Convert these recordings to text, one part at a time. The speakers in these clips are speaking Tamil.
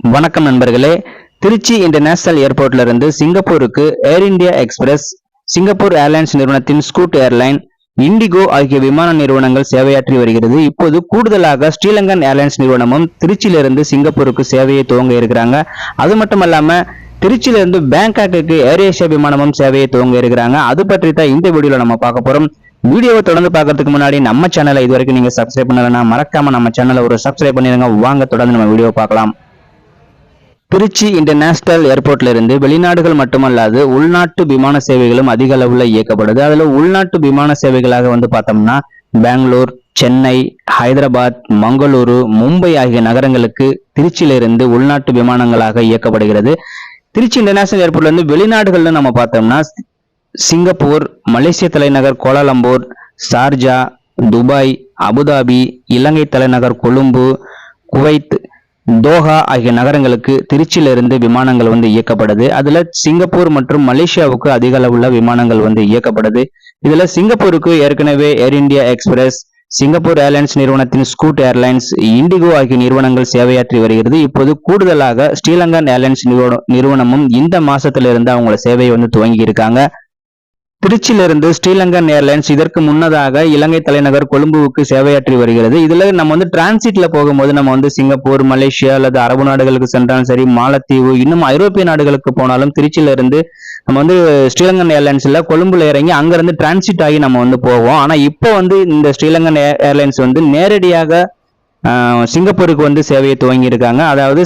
வணக்கம் நண்பர்களே. திருச்சி இன்டர்நேஷனல் ஏர்போர்ட்ல இருந்து சிங்கப்பூருக்கு ஏர் இந்தியா எக்ஸ்பிரஸ், சிங்கப்பூர் ஏர்லைன்ஸ் நிறுவனத்தின் ஸ்கூட் ஏர்லைன், இண்டிகோ ஆகிய விமான நிறுவனங்கள் சேவையாற்றி வருகிறது. இப்போது கூடுதலாக ஸ்ரீலங்கன் ஏர்லைன்ஸ் நிறுவனமும் திருச்சியிலிருந்து சிங்கப்பூருக்கு சேவையை துவங்க இருக்கிறாங்க. அது மட்டுமல்லாம திருச்சியிலிருந்து பேங்காக்கு ஏர் ஏசியா விமானமும் சேவையை துவங்க இருக்கிறாங்க. அது பற்றி தான் இந்த வீடியோல நம்ம பார்க்க போறோம். வீடியோவை தொடர்ந்து பார்க்கறதுக்கு முன்னாடி நம்ம சேனலை இதுவரைக்கும் நீங்க சப்ஸ்கிரைப் பண்ணலன்னா மறக்காம நம்ம சேனலை ஒரு சப்ஸ்கிரைப் பண்ணிருங்க. வாங்க தொடர்ந்து நம்ம வீடியோ பார்க்கலாம். திருச்சி இன்டர்நேஷனல் ஏர்போர்ட்ல இருந்து வெளிநாடுகள் மட்டுமல்லாது உள்நாட்டு விமான சேவைகளும் அதிக அளவுல இயக்கப்படுது. அதுல உள்நாட்டு விமான சேவைகளாக பார்த்தோம்னா பெங்களூர், சென்னை, ஹைதராபாத், மங்களூரு, மும்பை ஆகிய நகரங்களுக்கு திருச்சியிலிருந்து உள்நாட்டு விமானங்களாக இயக்கப்படுகிறது. திருச்சி இன்டர்நேஷனல் ஏர்போர்ட்ல இருந்து வெளிநாடுகள்னு நம்ம பார்த்தோம்னா சிங்கப்பூர், மலேசிய தலைநகர் கோலாலம்பூர், ஷார்ஜா, துபாய், அபுதாபி, இலங்கை தலைநகர் கொழும்பு, குவைத், தோஹா ஆகிய நகரங்களுக்கு திருச்சியிலிருந்து விமானங்கள் இயக்கப்படுது. அதுல சிங்கப்பூர் மற்றும் மலேசியாவுக்கு அதிக அளவுள்ள விமானங்கள் இயக்கப்படுது. இதுல சிங்கப்பூருக்கு ஏற்கனவே ஏர் இந்தியா எக்ஸ்பிரஸ், சிங்கப்பூர் ஏர்லைன்ஸ் நிறுவனத்தின் ஸ்கூட் ஏர்லைன்ஸ், இண்டிகோ ஆகிய நிறுவனங்கள் சேவையாற்றி வருகிறது. இப்போது கூடுதலாக ஸ்ரீலங்கன் ஏர்லைன்ஸ் நிறுவனமும் இந்த மாசத்திலிருந்து அவங்களோட சேவையை துவங்கி இருக்காங்க. திருச்சியிலிருந்து ஸ்ரீலங்கன் ஏர்லைன்ஸ் இதற்கு முன்னதாக இலங்கை தலைநகர் கொழும்புவுக்கு சேவையாற்றி வருகிறது. இதுல நம்ம டிரான்சிட்ல போகும்போது நம்ம சிங்கப்பூர், மலேசியா அல்லது அரபு நாடுகளுக்கு சென்றாலும் சரி, மாலத்தீவு, இன்னும் ஐரோப்பிய நாடுகளுக்கு போனாலும் திருச்சியிலிருந்து நம்ம ஸ்ரீலங்கன் ஏர்லைன்ஸ்ல கொழும்புல இறங்கி அங்கிருந்து டிரான்சிட் ஆகி நம்ம போவோம். ஆனா இப்போ இந்த ஸ்ரீலங்கன் ஏர்லைன்ஸ் நேரடியாக சிங்கப்பூருக்கு சேவையை துவங்கி இருக்காங்க. அதாவது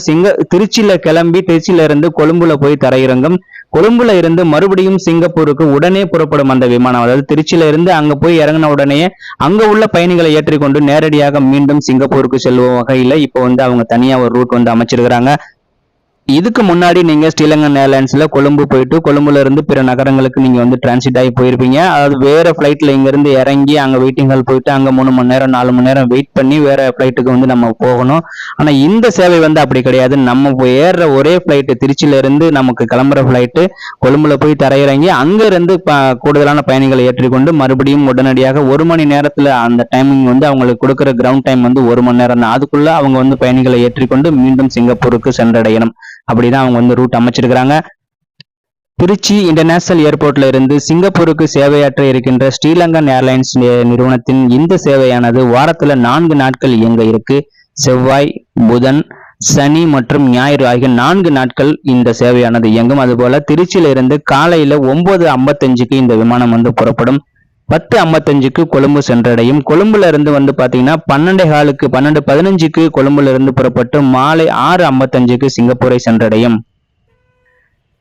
திருச்சியில கிளம்பி திருச்சியில இருந்து கொழும்புல போய் தரையிறங்கும், கொழும்புல இருந்து மறுபடியும் சிங்கப்பூருக்கு உடனே புறப்படும் அந்த விமானம். அதாவது திருச்சியில இருந்து அங்க போய் இறங்கின உடனே அங்க உள்ள பயணிகளை ஏற்றிக்கொண்டு நேரடியாக மீண்டும் சிங்கப்பூருக்கு செல்லும் வகையில இப்போ அவங்க தனியா ஒரு ரூட் அமைச்சிருக்கிறாங்க. இதுக்கு முன்னாடி நீங்க ஸ்ரீலங்கன் ஏர்லைன்ஸ்ல கொழும்பு போயிட்டு கொழும்புல இருந்து பிற நகரங்களுக்கு நீங்க டிரான்சிட் ஆகி போயிருப்பீங்க. அதாவது வேற பிளைட்ல இங்க இருந்து இறங்கி அங்க வெயிட்டிங் ஹால் போயிட்டு அங்க 3 மணி நேரம் 4 மணி நேரம் வெயிட் பண்ணி வேற பிளைட்டுக்கு நம்ம போகணும். ஆனா இந்த சேவை அப்படி கிடையாது. நம்ம ஏறுற ஒரே பிளைட் திருச்சியில இருந்து நமக்கு கிளம்புற பிளைட்டு கொழும்புல போய் தரையிறங்கி அங்க இருந்து கூடுதலான பயணிகளை ஏற்றிக்கொண்டு மறுபடியும் உடனடியாக 1 மணி நேரத்துல அந்த டைமிங் அவங்களுக்கு கொடுக்குற கிரவுண்ட் டைம் 1 மணி நேரம் தான். அதுக்குள்ள அவங்க பயணிகளை ஏற்றிக்கொண்டு மீண்டும் சிங்கப்பூருக்கு சென்றடையணும். அப்படிதான் அவங்க ரூட் அமைச்சிருக்கிறாங்க. திருச்சி இன்டர்நேஷனல் ஏர்போர்ட்ல இருந்து சிங்கப்பூருக்கு சேவையாற்ற இருக்கின்ற ஸ்ரீலங்கன் ஏர்லைன்ஸ் நிறுவனத்தின் இந்த சேவையானது வாரத்துல 4 நாட்கள் இயங்க இருக்கு. செவ்வாய், புதன், சனி மற்றும் ஞாயிறு ஆகிய 4 நாட்கள் இந்த சேவையானது இயங்கும். அதுபோல திருச்சியில இருந்து காலையில 9:55 இந்த விமானம் புறப்படும். 10:55 கொழும்பு சென்றடையும். கொழும்புல இருந்து பாத்தீங்கன்னா 12:15 கொழும்புல இருந்து புறப்பட்டு மாலை 6:55 சிங்கப்பூரை சென்றடையும்.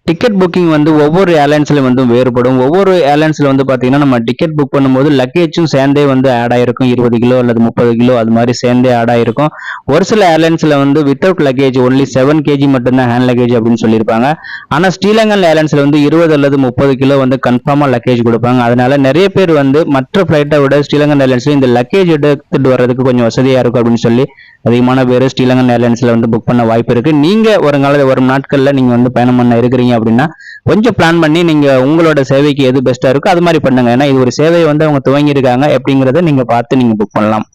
டிக்கெட் புக்கிங் ஒவ்வொரு ஏர்லைன்ஸ்லயும் வேறுபடும். ஒவ்வொரு ஏர்லைன்ஸ்ல பாத்தீங்கன்னா நம்ம டிக்கெட் புக் பண்ணும்போது லக்கேஜும் சேர்ந்தே ஆட் ஆயிருக்கும். 20 கிலோ அல்லது 30 கிலோ அது மாதிரி சேர்ந்தே ஆட் ஆயிருக்கும். ஒரு சில ஏர்லைன்ஸ்ல வித்தவுட் லக்கேஜ் ஒன்லி 7 kg மட்டும்தான் ஹேண்ட் லக்கேஜ் அப்படின்னு சொல்லியிருப்பாங்க. ஆனா ஸ்ரீலங்கன் ஏர்லைன்ஸ்ல 20 அல்லது 30 கிலோ கன்ஃபார்மா லக்கேஜ் கொடுப்பாங்க. அதனால நிறைய பேர் மற்ற பிளைட்டை விட ஸ்ரீலங்கன் ஏர்லைன்ஸ்ல இந்த லக்கேஜ் எடுத்துட்டு வர்றதுக்கு கொஞ்சம் வசதியா இருக்கும் அப்படின்னு சொல்லி அதிகமான பேர் ஸ்ரீலங்கன் ஏர்லைன்ஸ்ல புக் பண்ண வாய்ப்பு இருக்கு. நீங்க ஒரு நாட்கள்ல நீங்க பயணம் பண்ண இருக்கிறீங்க அப்படின்னா கொஞ்சம் பிளான் பண்ணி நீங்க உங்களோட சேவைக்கு எது பெஸ்டா இருக்கோ அது மாதிரி பண்ணுங்க. ஏன்னா இது ஒரு சேவையை அவங்க துவங்கி இருக்காங்க. எப்படிங்கறத நீங்க பார்த்து நீங்க புக் பண்ணலாம்.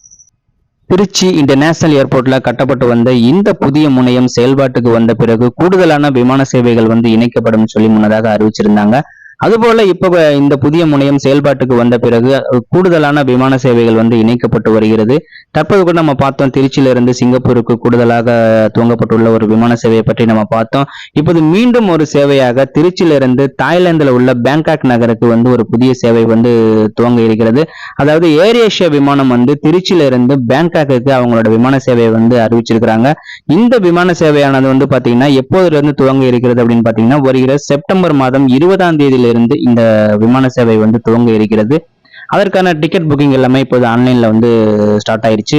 திருச்சி இன்டர்நேஷனல் ஏர்போர்ட்ல கட்டப்பட்டு வந்த இந்த புதிய முனையம் செயல்பாட்டுக்கு வந்த பிறகு கூடுதலான விமான சேவைகள் இணைக்கப்படும் சொல்லி முன்னதாக அறிவிச்சிருந்தாங்க. அதுபோல இப்ப இந்த புதிய முனையம் செயல்பாட்டுக்கு வந்த பிறகு கூடுதலான விமான சேவைகள் இணைக்கப்பட்டு வருகிறது. தற்போது கூட நம்ம பார்த்தோம், திருச்சியில இருந்து சிங்கப்பூருக்கு கூடுதலாக துவங்கப்பட்டுள்ள ஒரு விமான சேவையை பற்றி நம்ம பார்த்தோம். இப்போது மீண்டும் ஒரு சேவையாக திருச்சியில இருந்து தாய்லாந்துல உள்ள பேங்காக் நகருக்கு ஒரு புதிய சேவை துவங்க இருக்கிறது. அதாவது ஏர் ஏசியா விமானம் திருச்சியில இருந்து பேங்காக்கு அவங்களோட விமான சேவையை அறிவிச்சிருக்கிறாங்க. இந்த விமான சேவையானது பாத்தீங்கன்னா எப்போதுல இருந்து துவங்க இருக்கிறது அப்படின்னு பாத்தீங்கன்னா வருகிற செப்டம்பர் மாதம் 20ஆம் தேதியில இருந்து இந்த விமான சேவை துவங்க இருக்கிறது. அதற்கான டிக்கெட் புக்கிங் எல்லாமே இப்போது ஆன்லைன்ல ஸ்டார்ட் ஆயிருச்சு.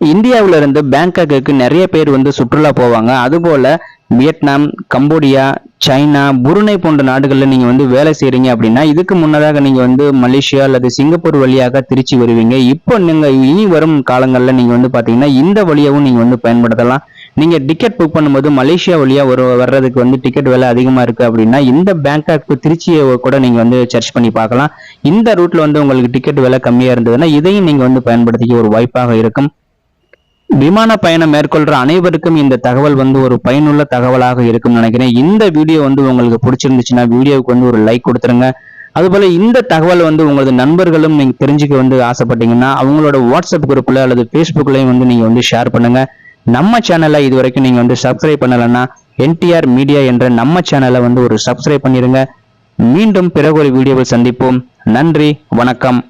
இந்தியாவில இருந்து பேங்காக்கு நிறைய பேர் சுற்றுலா போவாங்க. அதுபோல வியட்நாம், கம்போடியா, சைனா, புருனை போன்ற நாடுகள்ல நீங்க வேலை செய்யறீங்க அப்படின்னா இதுக்கு முன்னதாக நீங்க மலேசியா அல்லது சிங்கப்பூர் வழியாக திருச்சி வருவீங்க. இப்போ நீங்க இனி வரும் காலங்கள்ல நீங்க பாத்தீங்கன்னா இந்த வழியாவும் நீங்க பயன்படுத்தலாம். நீங்க டிக்கெட் புக் பண்ணும்போது மலேசியா வழியா வர்றதுக்கு டிக்கெட் விலை அதிகமா இருக்கு அப்படின்னா இந்த பேங்காக் திருச்சியை கூட நீங்க சர்ச் பண்ணி பார்க்கலாம். இந்த ரூட்ல உங்களுக்கு டிக்கெட் விலை கம்மியா இருந்ததுன்னா இதையும் நீங்க பயன்படுத்திக்க ஒரு வாய்ப்பாக இருக்கும். விமான பயணம் மேற்கொள்ற அனைவருக்கும் இந்த தகவல் ஒரு பயனுள்ள தகவலாக இருக்கும் நினைக்கிறேன். இந்த வீடியோ உங்களுக்கு பிடிச்சிருந்துச்சுன்னா வீடியோவுக்கு ஒரு லைக் கொடுத்துருங்க. அதுபோல இந்த தகவல் உங்களது நண்பர்களும் நீங்க தெரிஞ்சுக்க ஆசைப்பட்டீங்கன்னா அவங்களோட வாட்ஸ்அப் குரூப்ல அல்லது ஃபேஸ்புக்லயும் நீங்க ஷேர் பண்ணுங்க. நம்ம சேனலை இது வரைக்கும் நீங்க சப்ஸ்கிரைப் பண்ணலைன்னா NTR மீடியா என்ற நம்ம சேனலை ஒரு சப்ஸ்கிரைப் பண்ணிருங்க. மீண்டும் பிறகு ஒரு வீடியோவில் சந்திப்போம். நன்றி, வணக்கம்.